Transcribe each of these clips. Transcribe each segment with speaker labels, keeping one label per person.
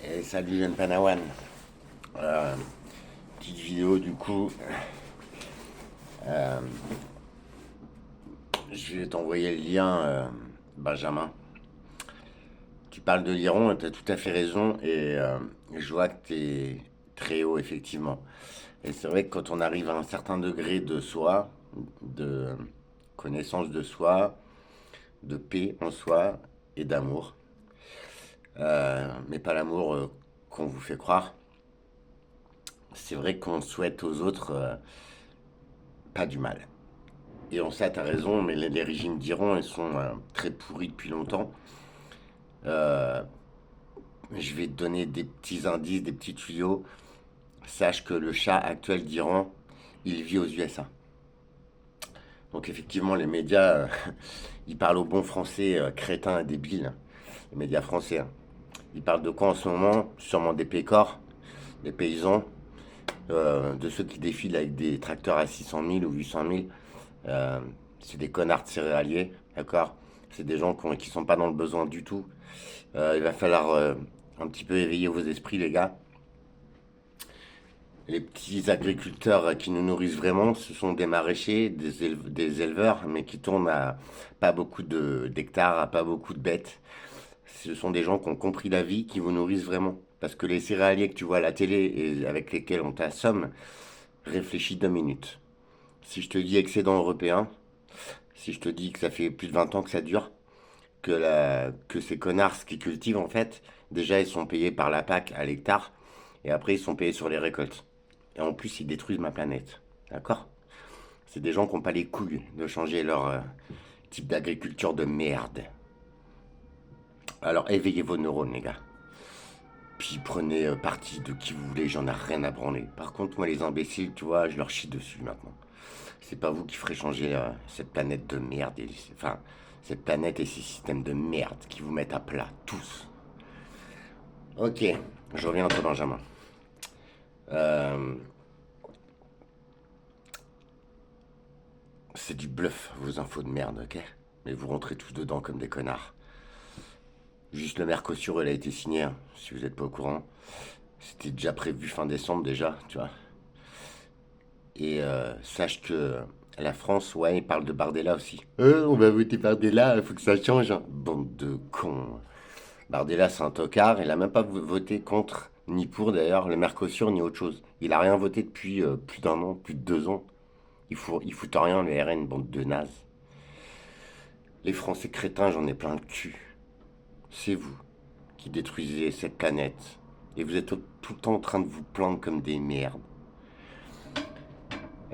Speaker 1: Et salut jeune Panawan. Euh, Petite vidéo du coup. Euh, je vais t'envoyer le lien, Benjamin. Tu parles de l'Iran et tu as tout à fait raison. Et je vois que tu es très haut, effectivement. Et c'est vrai que quand on arrive à un certain degré de soi, de connaissance de soi, de paix en soi et d'amour, mais pas l'amour qu'on vous fait croire, c'est vrai qu'on souhaite aux autres pas du mal. Et en ça, t'as raison, mais les régimes d'Iran, ils sont très pourris depuis longtemps. Euh, je vais te donner des petits indices, des petits tuyaux. Sache que le Shah actuel d'Iran, il vit aux USA. Donc effectivement, les médias, ils parlent au bon français crétin et débile. Les médias français, hein. Ils parlent de quoi en ce moment? Sûrement des pécores, des paysans, de ceux qui défilent avec des tracteurs à 600 000 ou 800 000. Euh, c'est des connards de céréaliers, d'accord? C'est des gens qui sont pas dans le besoin du tout. Il va falloir un petit peu éveiller vos esprits, les gars. Les petits agriculteurs qui nous nourrissent vraiment, ce sont des maraîchers, des éleveurs, mais qui tournent à pas beaucoup d'hectares, à pas beaucoup de bêtes. Ce sont des gens qui ont compris la vie, qui vous nourrissent vraiment. Parce que les céréaliers que tu vois à la télé et avec lesquels on t'assomme, réfléchis 2 minutes. Si je te dis excédent européen, si je te dis que ça fait plus de 20 ans que ça dure, que ces connards ce qu'ils cultivent en fait, déjà ils sont payés par la PAC à l'hectare, et après ils sont payés sur les récoltes. Et en plus ils détruisent ma planète. D'accord? C'est des gens qui n'ont pas les couilles de changer leur type d'agriculture de merde. Alors éveillez vos neurones les gars. Puis prenez parti de qui vous voulez, j'en ai rien à branler. Par contre moi les imbéciles, tu vois, je leur chie dessus maintenant. C'est pas vous qui ferez changer cette planète de merde, enfin cette planète et ces systèmes de merde qui vous mettent à plat, tous. Ok, je reviens à toi, Benjamin. Euh, c'est du bluff, vos infos de merde, ok? Mais vous rentrez tous dedans comme des connards. Juste le Mercosur, il a été signé, hein, si vous n'êtes pas au courant. C'était déjà prévu fin décembre déjà, tu vois. Et sache que la France, ouais, il parle de Bardella aussi. On va voter Bardella, il faut que ça change, hein. Bande de cons. Bardella, c'est un tocard. Il a même pas voté contre, ni pour d'ailleurs, le Mercosur, ni autre chose. Il a rien voté depuis plus d'un an, plus de 2 ans. Ils foutent rien, le RN, bande de nazes. Les Français crétins, j'en ai plein le cul. C'est vous qui détruisez cette planète. Et vous êtes tout le temps en train de vous plaindre comme des merdes.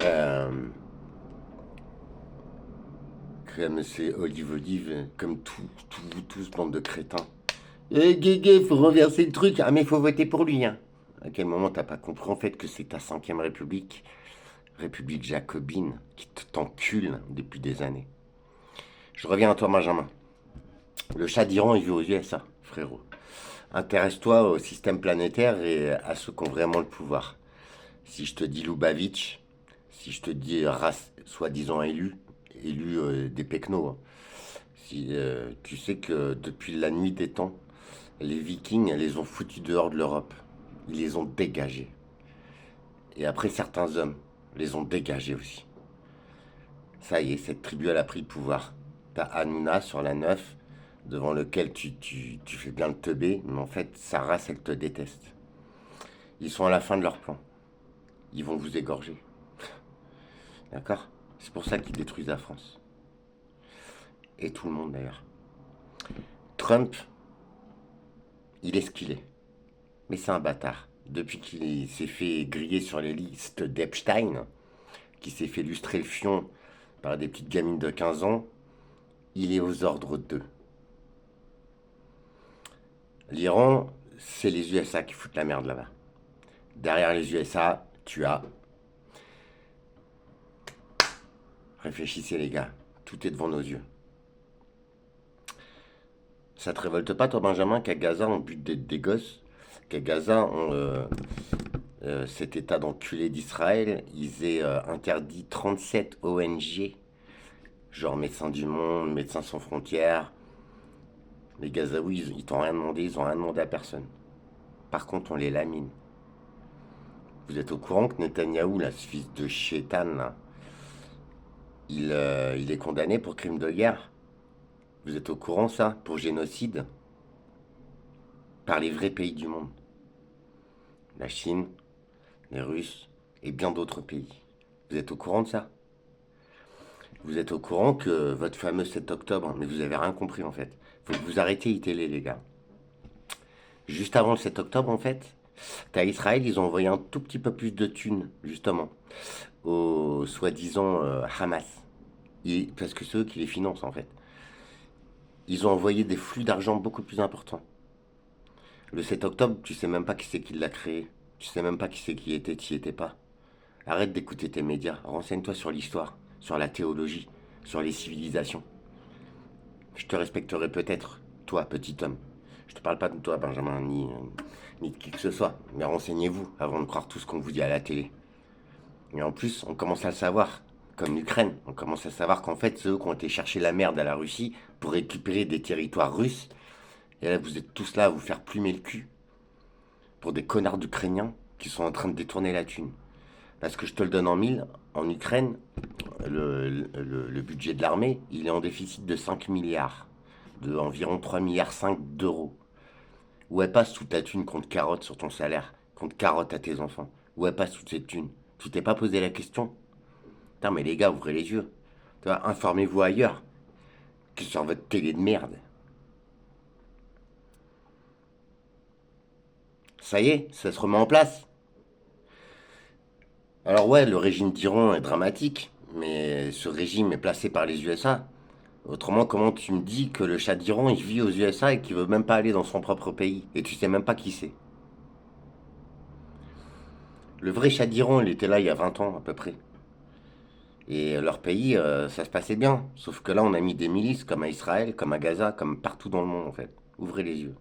Speaker 1: Euh, Comme c'est Olive Olive, comme vous tous, bande de crétins. Guégué, faut renverser le truc. Ah, mais faut voter pour lui, hein. À quel moment t'as pas compris en fait que c'est ta 5e République, République jacobine, qui t'encule depuis des années. Je reviens à toi, Benjamin. Le chat d'Iran, il vit aux USA, frérot. Intéresse-toi au système planétaire et à ceux qui ont vraiment le pouvoir. Si je te dis Lubavitch, si je te dis race soi-disant élu des Pecnos, hein. Si, tu sais que depuis la nuit des temps, les Vikings les ont foutus dehors de l'Europe. Ils les ont dégagés. Et après, certains hommes les ont dégagés aussi. Ça y est, cette tribu, elle a pris le pouvoir. T'as Hanouna sur la 9, devant lequel tu fais bien le teubé, mais en fait, sa race, elle te déteste. Ils sont à la fin de leur plan. Ils vont vous égorger. D'accord? C'est pour ça qu'ils détruisent la France. Et tout le monde d'ailleurs. Trump, il est ce qu'il est. Mais c'est un bâtard. Depuis qu'il s'est fait griller sur les listes d'Epstein, qui s'est fait lustrer le fion par des petites gamines de 15 ans, il est aux ordres d'eux. L'Iran, c'est les USA qui foutent la merde là-bas. Derrière les USA, tu as... Réfléchissez les gars, tout est devant nos yeux. Ça te révolte pas toi Benjamin qu'à Gaza on bute des gosses? Qu'à Gaza cet état d'enculé d'Israël, ils aient interdit 37 ONG, genre Médecins du Monde, Médecins sans frontières. Les Gazaouis, ils t'ont rien demandé, ils ont rien demandé à personne. Par contre, on les lamine. Vous êtes au courant que Netanyahou, là, ce fils de chétan, là, il est condamné pour crime de guerre. Vous êtes au courant, ça, pour génocide, par les vrais pays du monde. La Chine, les Russes et bien d'autres pays. Vous êtes au courant de ça? Vous êtes au courant que votre fameux 7 octobre, mais vous avez rien compris en fait. Faut que vous arrêtiez ITélé, les gars. Juste avant le 7 octobre, en fait, t'as Israël, ils ont envoyé un tout petit peu plus de thunes, justement, aux soi-disant Hamas. Parce que c'est eux qui les financent, en fait. Ils ont envoyé des flux d'argent beaucoup plus importants. Le 7 octobre, tu sais même pas qui c'est qui l'a créé. Tu sais même pas qui c'est qui était, t'y étais pas. Arrête d'écouter tes médias. Renseigne-toi sur l'histoire, sur la théologie, sur les civilisations. Je te respecterai peut-être, toi, petit homme. Je te parle pas de toi, Benjamin, ni de qui que ce soit. Mais renseignez-vous avant de croire tout ce qu'on vous dit à la télé. Et en plus, on commence à le savoir. Comme l'Ukraine, on commence à savoir qu'en fait, c'est eux qui ont été chercher la merde à la Russie pour récupérer des territoires russes. Et là, vous êtes tous là à vous faire plumer le cul pour des connards d'Ukrainiens qui sont en train de détourner la thune. Parce que je te le donne en mille, en Ukraine, le budget de l'armée, il est en déficit de 5 milliards, de environ 3,5 milliards d'euros. Où elle passe toute ta thune contre carotte sur ton salaire, contre carotte à tes enfants? Où elle passe toute cette thune? Tu t'es pas posé la question? Putain, mais les gars, ouvrez les yeux. Tu vois, informez-vous ailleurs que sur votre télé de merde. Ça y est, ça se remet en place. Alors ouais, le régime d'Iran est dramatique, mais ce régime est placé par les USA. Autrement, comment tu me dis que le Shah d'Iran, il vit aux USA et qu'il veut même pas aller dans son propre pays? Et tu sais même pas qui c'est. Le vrai Shah d'Iran, il était là il y a 20 ans à peu près. Et leur pays, ça se passait bien. Sauf que là, on a mis des milices comme à Israël, comme à Gaza, comme partout dans le monde en fait. Ouvrez les yeux.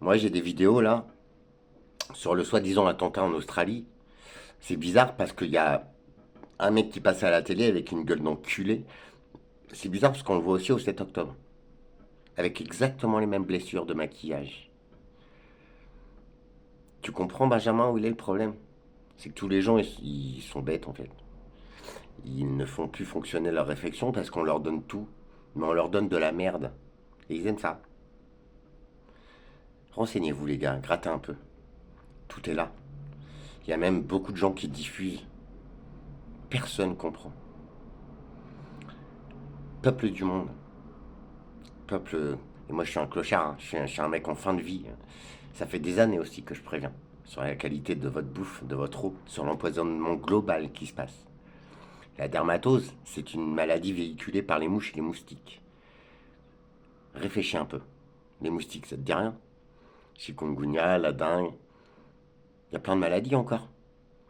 Speaker 1: Moi, j'ai des vidéos là sur le soi-disant attentat en Australie. C'est bizarre parce qu'il y a un mec qui passait à la télé avec une gueule d'enculé. C'est bizarre parce qu'on le voit aussi au 7 octobre. Avec exactement les mêmes blessures de maquillage. Tu comprends, Benjamin, où il est le problème? C'est que tous les gens, ils sont bêtes en fait. Ils ne font plus fonctionner leur réflexion parce qu'on leur donne tout. Mais on leur donne de la merde. Et ils aiment ça. Renseignez-vous les gars, grattez un peu. Tout est là. Il y a même beaucoup de gens qui diffusent. Personne comprend. Peuple du monde. Peuple... Et moi je suis un clochard, hein. Je suis un mec en fin de vie. Ça fait des années aussi que je préviens. Sur la qualité de votre bouffe, de votre eau. Sur l'empoisonnement global qui se passe. La dermatose, c'est une maladie véhiculée par les mouches et les moustiques. Réfléchis un peu. Les moustiques, ça te dit rien? Chikungunya, la dengue. Il y a plein de maladies encore.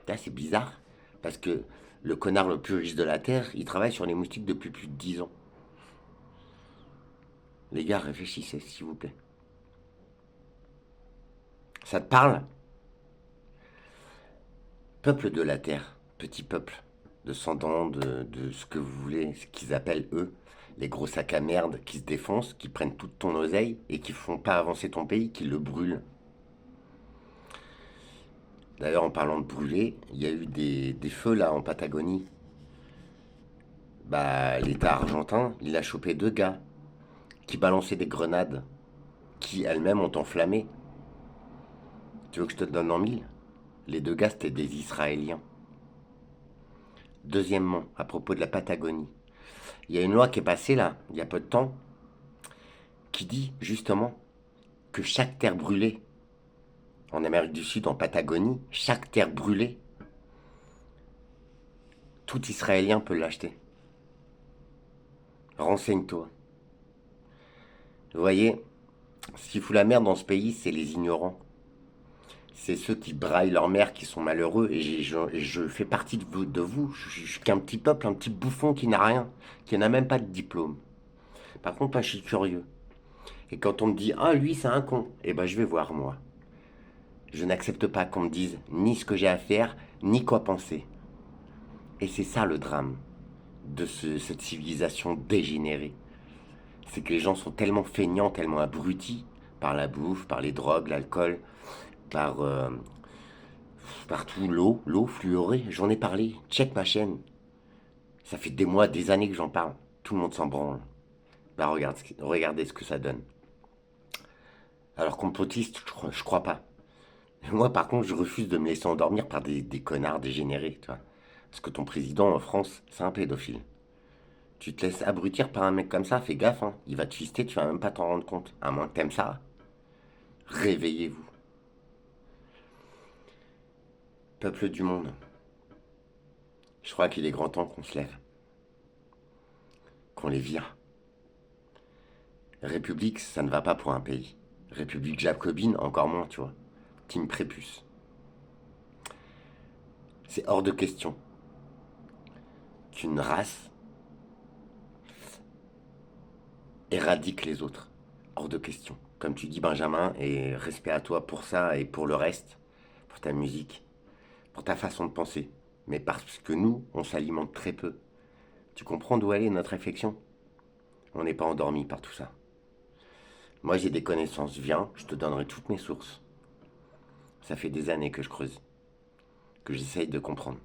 Speaker 1: Là, c'est bizarre. Parce que le connard le plus riche de la Terre, il travaille sur les moustiques depuis plus de 10 ans. Les gars, réfléchissez, s'il vous plaît. Ça te parle? Peuple de la Terre, petit peuple, descendant de ce que vous voulez, ce qu'ils appellent eux, les gros sacs à merde qui se défoncent, qui prennent toute ton oseille et qui font pas avancer ton pays, qui le brûlent. D'ailleurs, en parlant de brûler, il y a eu des feux là en Patagonie. Bah, l'État argentin, il a chopé 2 gars qui balançaient des grenades, qui elles-mêmes ont enflammé. Tu veux que je te donne en mille? Les 2 gars, c'était des Israéliens. Deuxièmement, à propos de la Patagonie, il y a une loi qui est passée là, il y a peu de temps, qui dit justement que chaque terre brûlée, en Amérique du Sud, en Patagonie, chaque terre brûlée, tout Israélien peut l'acheter. Renseigne-toi. Vous voyez, ce qui fout la merde dans ce pays, c'est les ignorants. C'est ceux qui braillent leur mère, qui sont malheureux, et je fais partie de vous. Je suis qu'un petit peuple, un petit bouffon qui n'a rien, qui n'a même pas de diplôme. Par contre, moi, je suis curieux. Et quand on me dit, ah, lui, c'est un con, eh ben, je vais voir, moi. Je n'accepte pas qu'on me dise ni ce que j'ai à faire, ni quoi penser. Et c'est ça le drame de cette civilisation dégénérée. C'est que les gens sont tellement feignants, tellement abrutis, Par la bouffe, par les drogues, l'alcool, par partout, l'eau fluorée. J'en ai parlé. Check ma chaîne. Ça fait des mois, des années que j'en parle. Tout le monde s'en branle. Bah regardez ce que ça donne. Alors complotiste, je crois pas. Moi par contre, je refuse de me laisser endormir par des connards dégénérés, tu vois. Parce que ton président en France, c'est un pédophile. Tu te laisses abrutir par un mec comme ça, fais gaffe, hein. Il va te fister, tu vas même pas t'en rendre compte. À moins que t'aimes ça. Réveillez-vous. Peuple du monde, je crois qu'il est grand temps qu'on se lève. Qu'on les vire. République, ça ne va pas pour un pays. République jacobine, encore moins, tu vois. Team Prépuce. C'est hors de question qu'une race éradique les autres. Hors de question. Comme tu dis, Benjamin, et respect à toi pour ça et pour le reste, pour ta musique, pour ta façon de penser. Mais parce que nous, on s'alimente très peu. Tu comprends d'où elle est notre réflexion? On n'est pas endormi par tout ça. Moi, j'ai des connaissances. Viens, je te donnerai toutes mes sources. Ça fait des années que je creuse, que j'essaye de comprendre.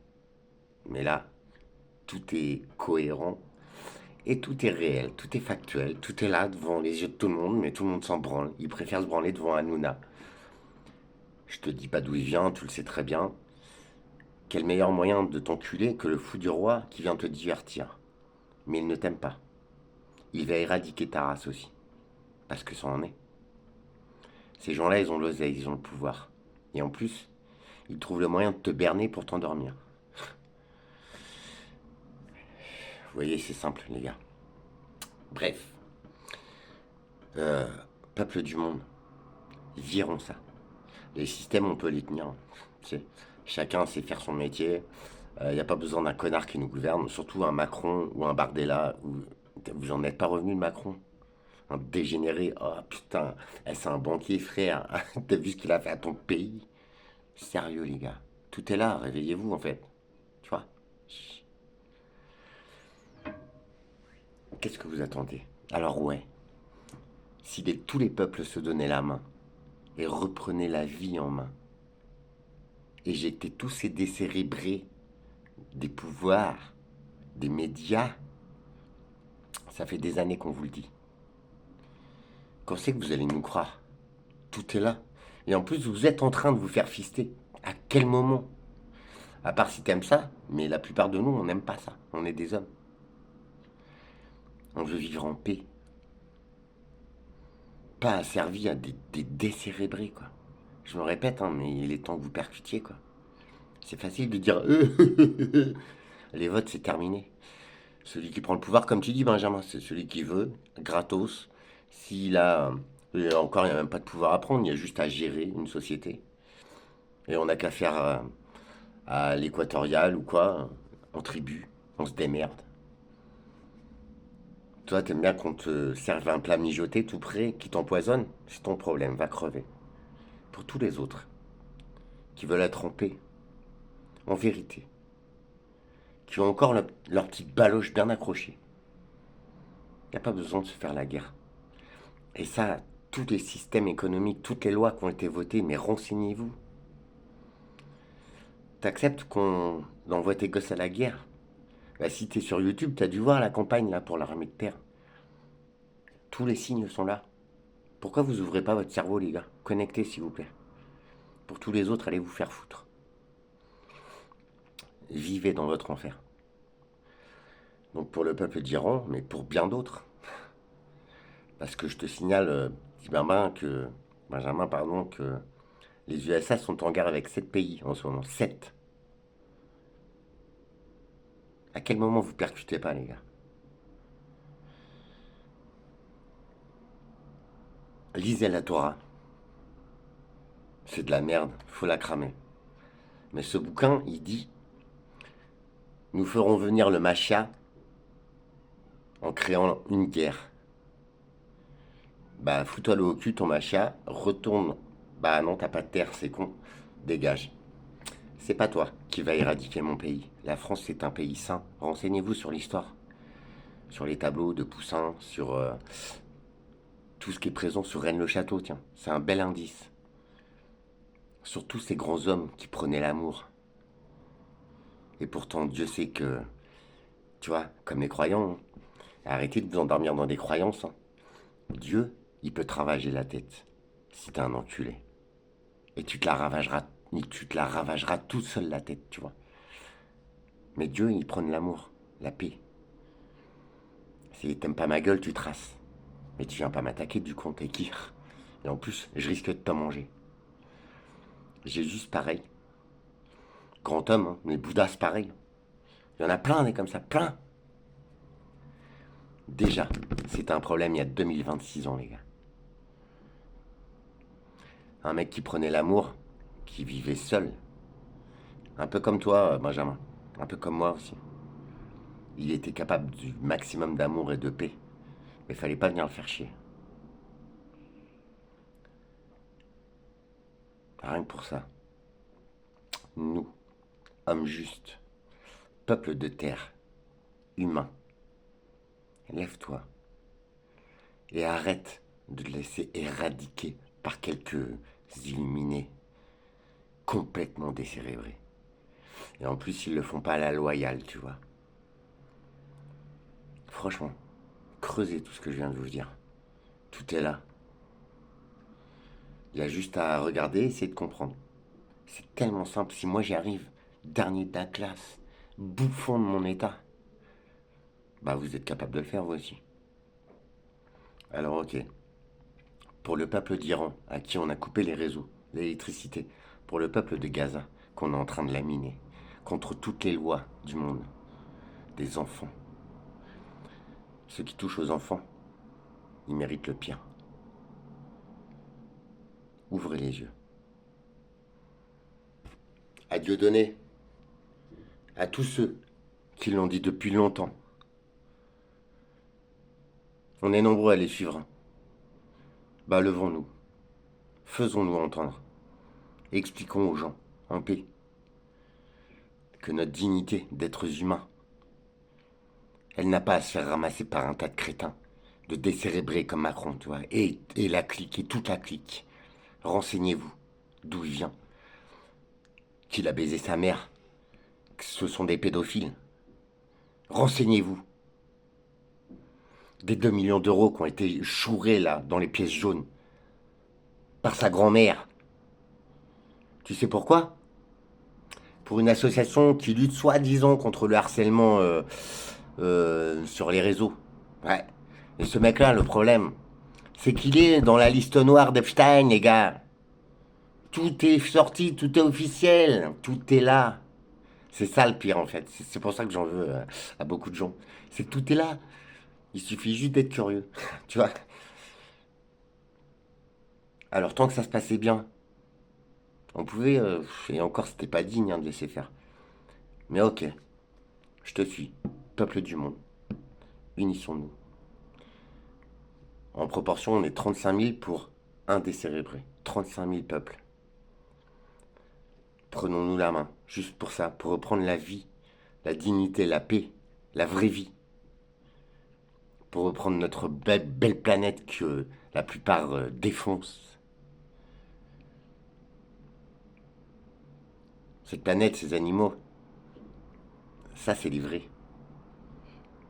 Speaker 1: Mais là, tout est cohérent et tout est réel, tout est factuel, tout est là devant les yeux de tout le monde, mais tout le monde s'en branle. Il préfère se branler devant Hanouna. Je te dis pas d'où il vient, tu le sais très bien. Quel meilleur moyen de t'enculer que le fou du roi qui vient te divertir? Mais il ne t'aime pas. Il va éradiquer ta race aussi. Parce que ça en est. Ces gens-là, ils ont l'oseille, ils ont le pouvoir. Et en plus, ils trouvent le moyen de te berner pour t'endormir. Vous voyez, c'est simple, les gars. Bref. Euh, Peuple du monde, virons ça. Les systèmes, on peut les tenir. Tu sais, chacun sait faire son métier. Il n'y a pas besoin d'un connard qui nous gouverne, surtout un Macron ou un Bardella. Vous en êtes pas revenu de Macron? Un dégénéré. Oh putain, c'est un banquier, frère. T'as vu ce qu'il a fait à ton pays? Sérieux, les gars. Tout est là, réveillez-vous en fait. Tu vois? Qu'est-ce que vous attendez? Alors ouais, si tous les peuples se donnaient la main et reprenaient la vie en main, éjectaient tous ces décérébrés des pouvoirs, des médias, ça fait des années qu'on vous le dit. Quand c'est que vous allez nous croire? Tout est là. Et en plus, vous êtes en train de vous faire fister. À quel moment? À part si t'aimes ça, mais la plupart de nous, on n'aime pas ça. On est des hommes. On veut vivre en paix. Pas asservi à des décérébrés, quoi. Je me répète, hein, mais il est temps que vous percutiez, quoi. C'est facile de dire les votes, c'est terminé. Celui qui prend le pouvoir, comme tu dis, Benjamin, c'est celui qui veut, gratos. S'il a. Encore, il n'y a même pas de pouvoir à prendre, il y a juste à gérer une société. Et on n'a qu'à faire à l'équatorial ou quoi, en tribu, on se démerde. Toi, t'aimes bien qu'on te serve un plat mijoté tout prêt qui t'empoisonne? C'est ton problème, va crever. Pour tous les autres qui veulent être en paix, en vérité, qui ont encore leur petite baloche bien accrochée, il n'y a pas besoin de se faire la guerre. Et ça, tous les systèmes économiques, toutes les lois qui ont été votées, mais renseignez-vous. T'acceptes qu'on envoie tes gosses à la guerre? Bah, si t'es sur YouTube, t'as dû voir la campagne là pour l'armée de terre. Tous les signes sont là. Pourquoi vous ouvrez pas votre cerveau, les gars? Connectez, s'il vous plaît. Pour tous les autres, allez vous faire foutre. Vivez dans votre enfer. Donc pour le peuple d'Iran, mais pour bien d'autres. Parce que je te signale, petit Benjamin, pardon, que les USA sont en guerre avec 7 pays en ce moment. 7. À quel moment vous percutez pas, les gars? Lisez la Torah. C'est de la merde, faut la cramer. Mais ce bouquin, il dit, nous ferons venir le Mashiach en créant une guerre. Bah, fous-toi le au cul, ton Mashiach, retourne. Bah non, t'as pas de terre, c'est con. Dégage. C'est pas toi qui va éradiquer mon pays. La France, c'est un pays sain. Renseignez-vous sur l'histoire. Sur les tableaux de Poussin, sur Tout ce qui est présent sur Rennes-le-Château, tiens, c'est un bel indice. Surtout ces grands hommes qui prenaient l'amour. Et pourtant, Dieu sait que, tu vois, comme les croyants, hein, arrêtez de vous endormir dans des croyances. Hein. Dieu, il peut te ravager la tête si t'es un enculé. Et tu te la ravageras toute seule la tête, tu vois. Mais Dieu, il prône l'amour, la paix. Si t'aimes pas ma gueule, tu traces. Mais tu viens pas m'attaquer, du coup, t'es qui? Et en plus, je risque de te manger. Jésus, pareil. Grand homme, hein, mais Bouddha, c'est pareil. Il y en a plein, des comme ça, plein. Déjà, c'était un problème il y a 2026 ans, les gars. Un mec qui prenait l'amour, qui vivait seul. Un peu comme toi, Benjamin. Un peu comme moi aussi. Il était capable du maximum d'amour et de paix. Mais fallait pas venir le faire chier. Rien que pour ça. Nous, hommes justes, peuple de terre, humains, lève-toi et arrête de te laisser éradiquer par quelques illuminés complètement décérébrés. Et en plus, ils le font pas à la loyale, tu vois. Franchement, creusez tout ce que je viens de vous dire. Tout est là. Il y a juste à regarder et essayer de comprendre. C'est tellement simple. Si moi j'y arrive, dernier de la classe, bouffon de mon état, bah vous êtes capable de le faire vous aussi. Alors ok. Pour le peuple d'Iran, à qui on a coupé les réseaux, l'électricité. Pour le peuple de Gaza, qu'on est en train de laminer. Contre toutes les lois du monde. Des enfants. Ceux qui touchent aux enfants, ils méritent le pire. Ouvrez les yeux. À Dieudonné, à tous ceux qui l'ont dit depuis longtemps. On est nombreux à les suivre. Bah levons-nous. Faisons-nous entendre. Expliquons aux gens, en paix, que notre dignité d'êtres humains, elle n'a pas à se faire ramasser par un tas de crétins, de décérébrés comme Macron, tu vois, et la clique, et toute la clique. Renseignez-vous d'où il vient, qu'il a baisé sa mère, que ce sont des pédophiles. Renseignez-vous. Des 2 millions d'euros qui ont été chourés là, dans les pièces jaunes, par sa grand-mère. Tu sais pourquoi? Pour une association qui lutte soi-disant contre le harcèlement sur les réseaux. Ouais. Et ce mec-là, le problème, c'est qu'il est dans la liste noire d'Epstein, les gars. Tout est sorti, tout est officiel, tout est là. C'est ça le pire en fait. C'est pour ça que j'en veux à beaucoup de gens. C'est que tout est là. Il suffit juste d'être curieux. Tu vois? Alors tant que ça se passait bien, on pouvait, et encore c'était pas digne hein, de laisser faire. Mais ok, je te suis. Peuple du monde, unissons-nous. En proportion, on est 35 000 pour un décérébré. 35 000 peuples. Prenons-nous la main, juste pour ça, pour reprendre la vie, la dignité, la paix, la vraie vie. Pour reprendre notre belle planète que la plupart défoncent. Cette planète, ces animaux, ça c'est livré.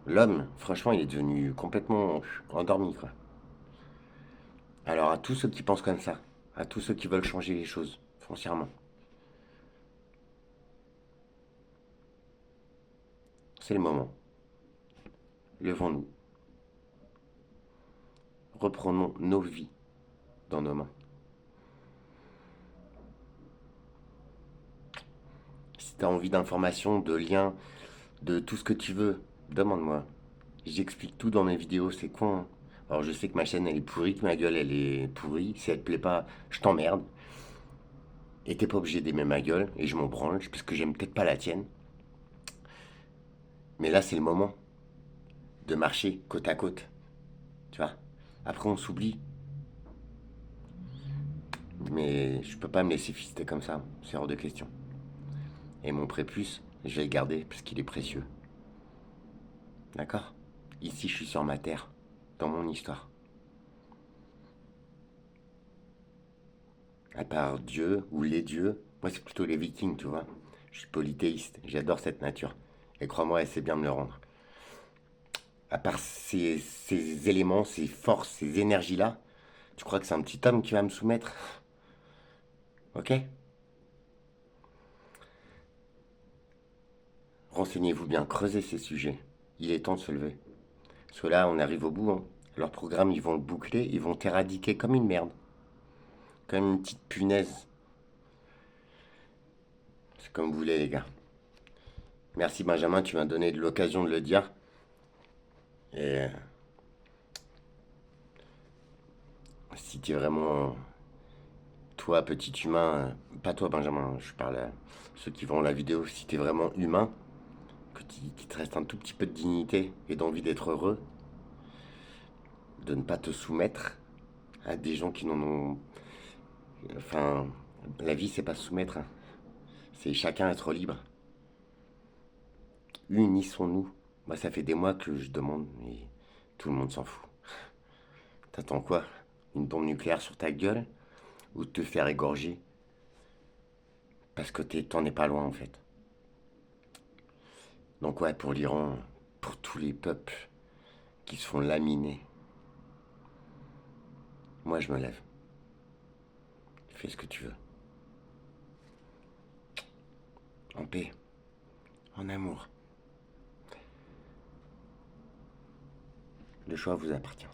Speaker 1: L'homme, franchement, il est devenu complètement endormi, quoi. Alors à tous ceux qui pensent comme ça, à tous ceux qui veulent changer les choses, foncièrement, c'est le moment. Levons-nous. Reprenons nos vies dans nos mains. Si tu as envie d'informations, de liens, de tout ce que tu veux, demande-moi. J'explique tout dans mes vidéos, c'est con. Hein. Alors je sais que ma chaîne elle est pourrie, que ma gueule elle est pourrie. Si elle te plaît pas, je t'emmerde. Et t'es pas obligé d'aimer ma gueule, et je m'en branle, parce que j'aime peut-être pas la tienne. Mais là c'est le moment de marcher côte à côte. Tu vois? Après on s'oublie. Mais je peux pas me laisser fister comme ça, c'est hors de question. Et mon prépuce, je vais le garder parce qu'il est précieux. D'accord? Ici, je suis sur ma terre, dans mon histoire. À part Dieu ou les dieux, moi c'est plutôt les Vikings, tu vois. Je suis polythéiste, j'adore cette nature. Et crois-moi, elle sait bien me le rendre. À part ces éléments, ces forces, ces énergies-là, tu crois que c'est un petit homme qui va me soumettre? Ok? Renseignez-vous bien, creusez ces sujets. Il est temps de se lever. Parce que là, on arrive au bout, hein. Leur programme, ils vont le boucler, ils vont t'éradiquer comme une merde. Comme une petite punaise. C'est comme vous voulez, les gars. Merci Benjamin, tu m'as donné l'occasion de le dire. Et si tu es vraiment, toi, petit humain, pas toi Benjamin, je parle à ceux qui vont la vidéo, si tu es vraiment humain, qu'il te reste un tout petit peu de dignité et d'envie d'être heureux, de ne pas te soumettre à des gens qui n'en ont... Enfin, la vie, c'est pas se soumettre, hein. C'est chacun être libre. Unissons-nous. Moi, ça fait des mois que je demande, mais tout le monde s'en fout. T'attends quoi? Une bombe nucléaire sur ta gueule? Ou te faire égorger? Parce que t'en es pas loin, en fait. Donc ouais, pour l'Iran, pour tous les peuples qui se font laminer, moi je me lève. Fais ce que tu veux. En paix, en amour. Le choix vous appartient.